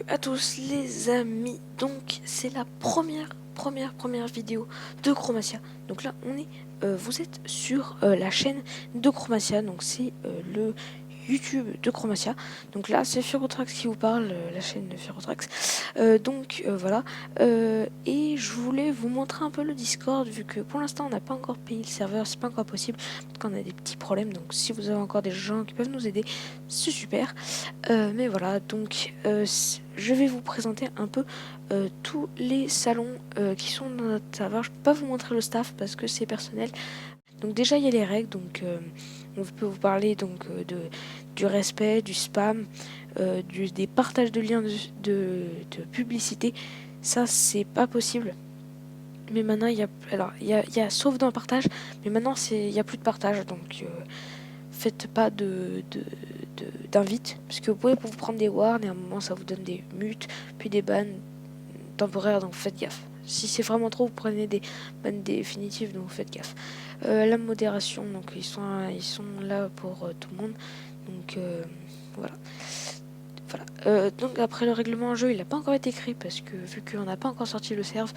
Salut à tous les amis, donc c'est la première vidéo de Chromatia. Donc là vous êtes sur la chaîne de Chromatia, donc c'est le YouTube de Chromatia. Donc là c'est Furotrax qui vous parle, la chaîne de Furotrax. Voilà, et je voulais vous montrer un peu le Discord, vu que pour l'instant on n'a pas encore payé le serveur, c'est pas encore possible, parce qu'on a des petits problèmes. Donc si vous avez encore des gens qui peuvent nous aider, c'est super. Mais voilà, donc je vais vous présenter un peu tous les salons qui sont dans notre serveur. Je peux pas vous montrer le staff parce que c'est personnel. Donc déjà il y a les règles, donc on peut vous parler donc du respect, du spam, des partages de liens de publicité. Ça c'est pas possible. Mais maintenant il y a sauf dans le partage, mais maintenant il y a plus de partage, donc faites pas d'invite, parce que vous pouvez vous prendre des warns et à un moment ça vous donne des mutes, puis des bans temporaires, donc faites gaffe. Si c'est vraiment trop, vous prenez des bans définitifs, donc faites gaffe. La modération, donc ils sont là pour tout le monde, donc voilà. Donc après le règlement en jeu, il n'a pas encore été écrit, parce que vu qu'on n'a pas encore sorti le serve,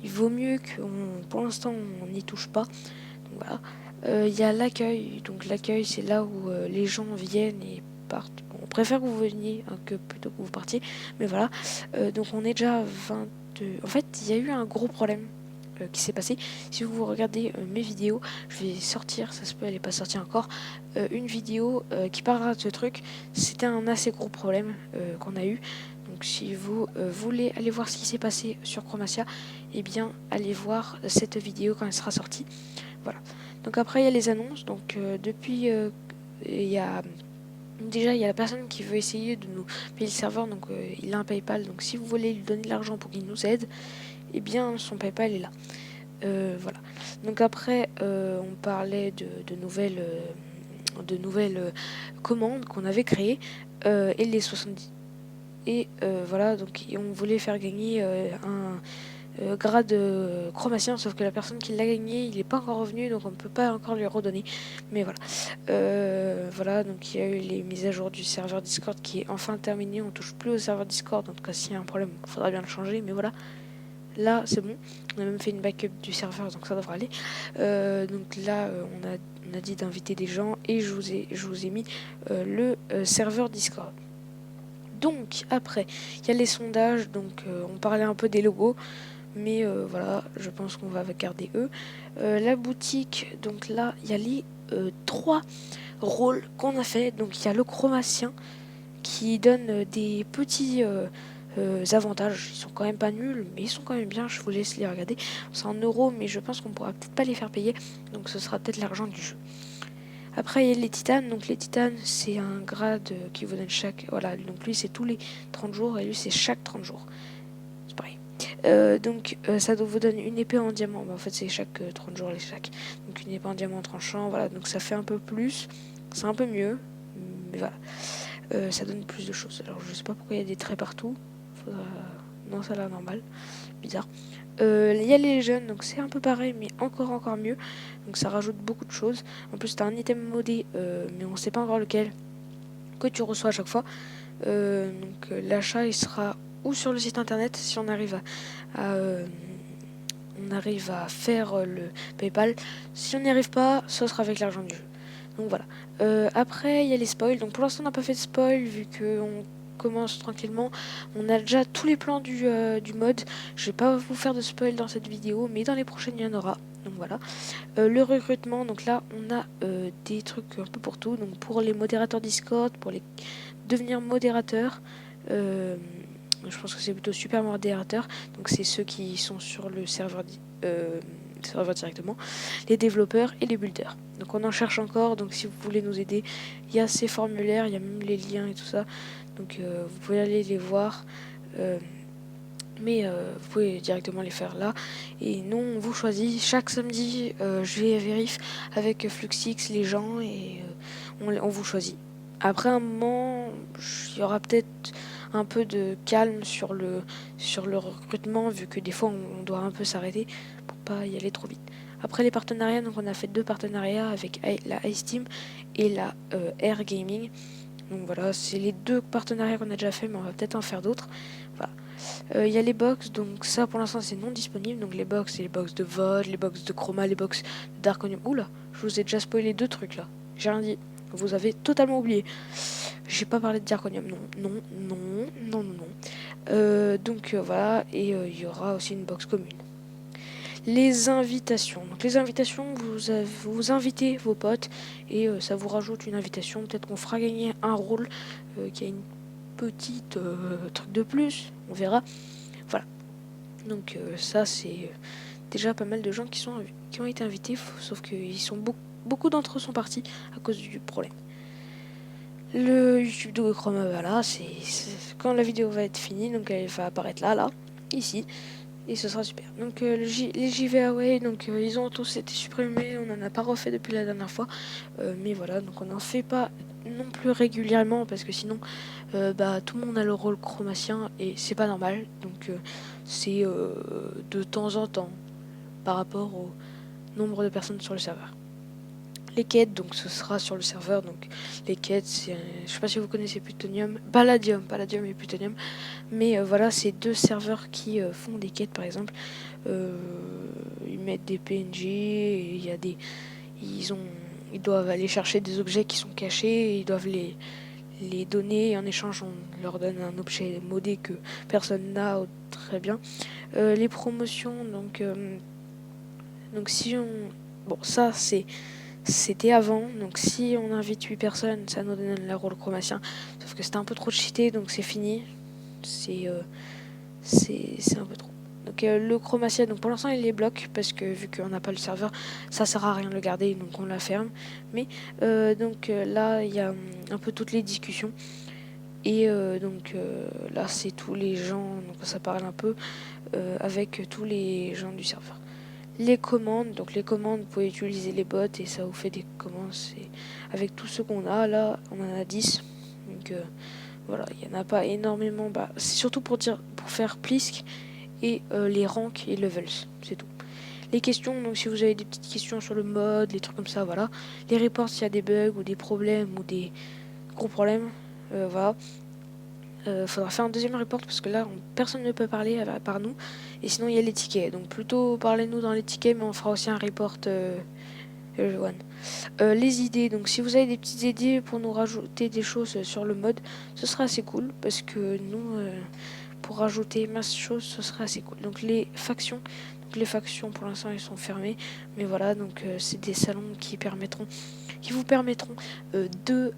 il vaut mieux pour l'instant on n'y touche pas. Donc voilà. Il y a l'accueil, donc l'accueil c'est là où les gens viennent et partent. Bon, on préfère que vous veniez que plutôt que vous partiez, mais voilà. Donc on est déjà 22. En fait, il y a eu un gros problème qui s'est passé. Si vous regardez mes vidéos, je vais sortir, ça se peut elle n'est pas sortie encore, une vidéo qui parlera de ce truc. C'était un assez gros problème qu'on a eu. Donc si vous voulez aller voir ce qui s'est passé sur Chromatia, eh bien allez voir cette vidéo quand elle sera sortie. Voilà. Donc après il y a les annonces. Donc il y a déjà il y a la personne qui veut essayer de nous payer le serveur. Donc il a un PayPal. Donc si vous voulez lui donner de l'argent pour qu'il nous aide, eh bien son PayPal est là. Voilà. Donc après on parlait de nouvelles commandes qu'on avait créées et les 70. Et voilà, donc on voulait faire gagner un grade chromacien, sauf que la personne qui l'a gagné, il n'est pas encore revenu, donc on ne peut pas encore lui redonner. Mais voilà. Voilà, donc il y a eu les mises à jour du serveur Discord qui est enfin terminé. On touche plus au serveur Discord, en tout cas s'il y a un problème, il faudra bien le changer, mais voilà. Là, c'est bon. On a même fait une backup du serveur, donc ça devrait aller. Donc là, on a dit d'inviter des gens et je vous ai mis le serveur Discord. Donc après, il y a les sondages, donc on parlait un peu des logos, mais voilà, je pense qu'on va garder eux. La boutique, donc là, il y a les 3 rôles qu'on a fait. Donc il y a le chromacien qui donne des petits avantages. Ils sont quand même pas nuls, mais ils sont quand même bien. Je vous laisse les regarder. C'est en euros, mais je pense qu'on pourra peut-être pas les faire payer, donc ce sera peut-être l'argent du jeu. Après, il y a les titanes. Donc les titanes, c'est un grade qui vous donne chaque... Voilà, donc lui, c'est tous les 30 jours et lui, c'est chaque 30 jours. C'est pareil. Ça vous donne une épée en diamant. En fait, c'est chaque 30 jours les chaque. Donc une épée en diamant tranchant. Voilà, donc ça fait un peu plus. C'est un peu mieux. Mais voilà. Ça donne plus de choses. Alors, je sais pas pourquoi il y a des traits partout. Faudra... Non, ça a l'air normal. Bizarre. Il y a les jeunes, donc c'est un peu pareil, mais encore mieux. Donc ça rajoute beaucoup de choses. En plus, t'as un item modé, mais on sait pas encore lequel, que tu reçois à chaque fois. L'achat, il sera ou sur le site internet, si on arrive à faire le PayPal. Si on n'y arrive pas, ça sera avec l'argent du jeu. Donc voilà. Après, il y a les spoils. Donc pour l'instant, on n'a pas fait de spoil, vu qu'on commence tranquillement. On a déjà tous les plans du mode. Je vais pas vous faire de spoil dans cette vidéo, mais dans les prochaines il y en aura. Donc voilà. Le recrutement, donc là on a des trucs un peu pour tout. Donc pour les modérateurs Discord, pour les devenir modérateurs, je pense que c'est plutôt super modérateur. Donc c'est ceux qui sont sur le serveur directement, les développeurs et les builders. Donc on en cherche encore, donc si vous voulez nous aider, il y a ces formulaires, il y a même les liens et tout ça. Donc vous pouvez aller les voir, mais vous pouvez directement les faire là. Et nous on vous choisit chaque samedi, je vais vérifier avec Fluxix les gens et on vous choisit. Après un moment, il y aura peut-être un peu de calme sur le recrutement, vu que des fois on doit un peu s'arrêter pour pas y aller trop vite. Après les partenariats, donc on a fait 2 partenariats avec la Ice Team et la Air Gaming. Donc voilà, c'est les 2 partenariats qu'on a déjà fait, mais on va peut-être en faire d'autres. Voilà. Il y a les box, donc ça pour l'instant c'est non disponible. Donc les box, c'est les box de VOD, les box de Chroma, les box de Darkonium. Oula, je vous ai déjà spoilé 2 trucs là. J'ai rien dit. Vous avez totalement oublié. J'ai pas parlé de Darkonium, non, non, non, non, non, non. Donc voilà, et il y aura aussi une box commune. Les invitations. Donc les invitations, vous invitez vos potes et ça vous rajoute une invitation. Peut-être qu'on fera gagner un rôle qui a une petite truc de plus. On verra. Voilà. Donc ça, c'est déjà pas mal de gens qui ont été invités. Sauf que beaucoup d'entre eux sont partis à cause du problème. Le YouTube de Chroma, voilà, c'est quand la vidéo va être finie. Donc elle va apparaître là, ici. Et ce sera super. Donc les JVaway, donc ils ont tous été supprimés, on n'en a pas refait depuis la dernière fois. Mais voilà, donc on n'en fait pas non plus régulièrement parce que sinon tout le monde a le rôle chromatien et c'est pas normal. Donc c'est de temps en temps par rapport au nombre de personnes sur le serveur. Les quêtes, donc ce sera sur le serveur. Donc les quêtes, je sais pas si vous connaissez Plutonium, Palladium et Plutonium. Mais voilà, c'est 2 serveurs qui font des quêtes par exemple. Ils mettent des PNG et il y a ils doivent aller chercher des objets qui sont cachés et ils doivent les donner. Et en échange, on leur donne un objet modé que personne n'a. Très bien. Les promotions, donc si on... Bon, ça c'était avant, donc si on invite 8 personnes, ça nous donne la rôle chromatien. Sauf que c'était un peu trop cheaté, donc c'est fini. C'est un peu trop. Donc le chromatia, donc pour l'instant il les bloque parce que vu qu'on n'a pas le serveur, ça sert à rien de le garder, donc on la ferme. Mais là il y a un peu toutes les discussions et là c'est tous les gens, donc ça parle un peu avec tous les gens du serveur. Les commandes, donc les commandes, vous pouvez utiliser les bots et ça vous fait des commandes. Avec tout ce qu'on a là, on en a 10. Donc voilà, il n'y en a pas énormément. C'est surtout pour faire Plisk et les ranks et levels, c'est tout. Les questions, donc si vous avez des petites questions sur le mode, les trucs comme ça, voilà. Les reports s'il y a des bugs ou des problèmes ou des gros problèmes, voilà. Faudra faire un deuxième report parce que là personne ne peut parler à part nous. Et sinon il y a les tickets. Donc plutôt parlez-nous dans les tickets, mais on fera aussi un report one. Les idées, donc si vous avez des petites idées pour nous rajouter des choses sur le mode, ce sera assez cool parce que nous pour rajouter masse de choses, ce sera assez cool. Donc les factions pour l'instant elles sont fermées, mais voilà, donc c'est des salons qui vous permettront de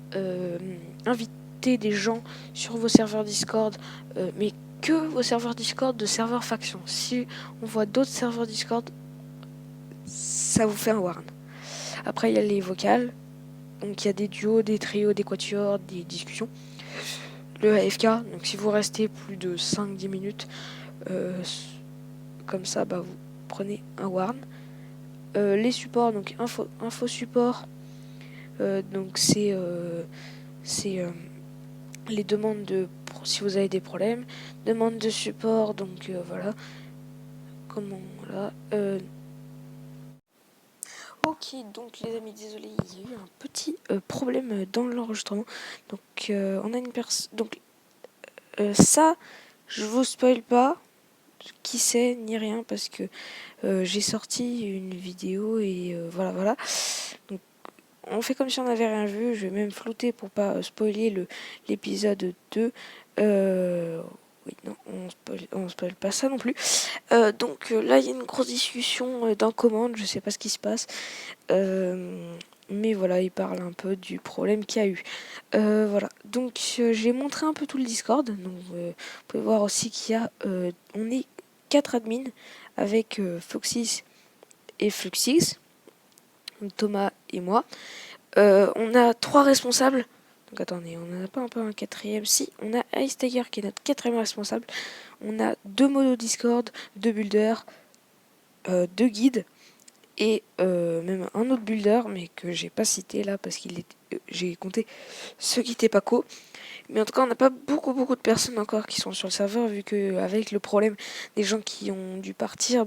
inviter des gens sur vos serveurs Discord, mais que vos serveurs Discord de serveurs factions. Si on voit d'autres serveurs Discord, ça vous fait un warn. Après il y a les vocales, donc il y a des duos, des trios, des quatuors, des discussions. Le AFK, donc si vous restez plus de 5-10 minutes, comme ça, vous prenez un warn. Les supports, donc info support, donc c'est les demandes si vous avez des problèmes, demande de support, donc voilà. Ok, donc les amis, désolé, il y a eu un petit problème dans l'enregistrement. Donc on a une personne. Donc ça, je vous spoil pas qui c'est ni rien parce que j'ai sorti une vidéo et voilà. Donc on fait comme si on n'avait rien vu. Je vais même flouter pour pas spoiler l'épisode 2. Oui, non, on spoil pas ça non plus. Donc là, il y a une grosse discussion dans commande. Je sais pas ce qui se passe. Mais voilà, il parle un peu du problème qu'il y a eu. Voilà, donc j'ai montré un peu tout le Discord. Donc vous pouvez voir aussi qu'il y a, on est 4 admins avec Foxys et Fluxys, Thomas et moi. On a 3 responsables. Donc attendez, on n'en a pas un peu un quatrième. Si, on a Ice Tiger qui est notre 4e responsable. On a 2 modos Discord, 2 builders, 2 guides. Et même un autre builder, mais que j'ai pas cité là parce j'ai compté ceux qui étaient pas co. Mais en tout cas, on n'a pas beaucoup de personnes encore qui sont sur le serveur, vu que avec le problème des gens qui ont dû partir,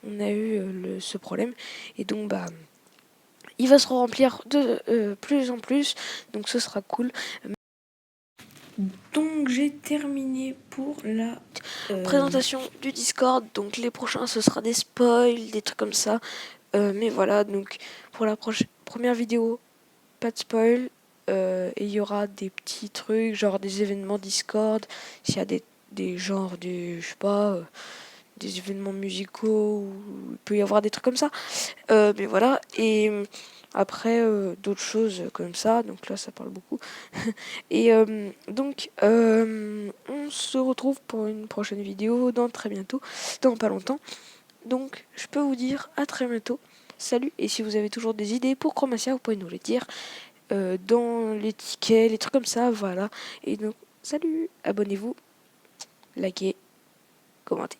on a eu ce problème. Et donc il va se remplir de plus en plus, donc ce sera cool. Donc j'ai terminé pour la présentation du Discord. Donc les prochains ce sera des spoils, des trucs comme ça. Mais voilà, donc pour la première vidéo, pas de spoil. Et il y aura des petits trucs, genre des événements Discord. S'il y a des genres, je sais pas, des événements musicaux, ou il peut y avoir des trucs comme ça. Mais voilà, et après d'autres choses comme ça, donc là ça parle beaucoup. Et donc on se retrouve pour une prochaine vidéo dans très bientôt, dans pas longtemps. Donc je peux vous dire à très bientôt. Salut, et si vous avez toujours des idées pour Chromatia, vous pouvez nous les dire dans les tickets, les trucs comme ça, voilà. Et donc salut, abonnez-vous, likez, commentez.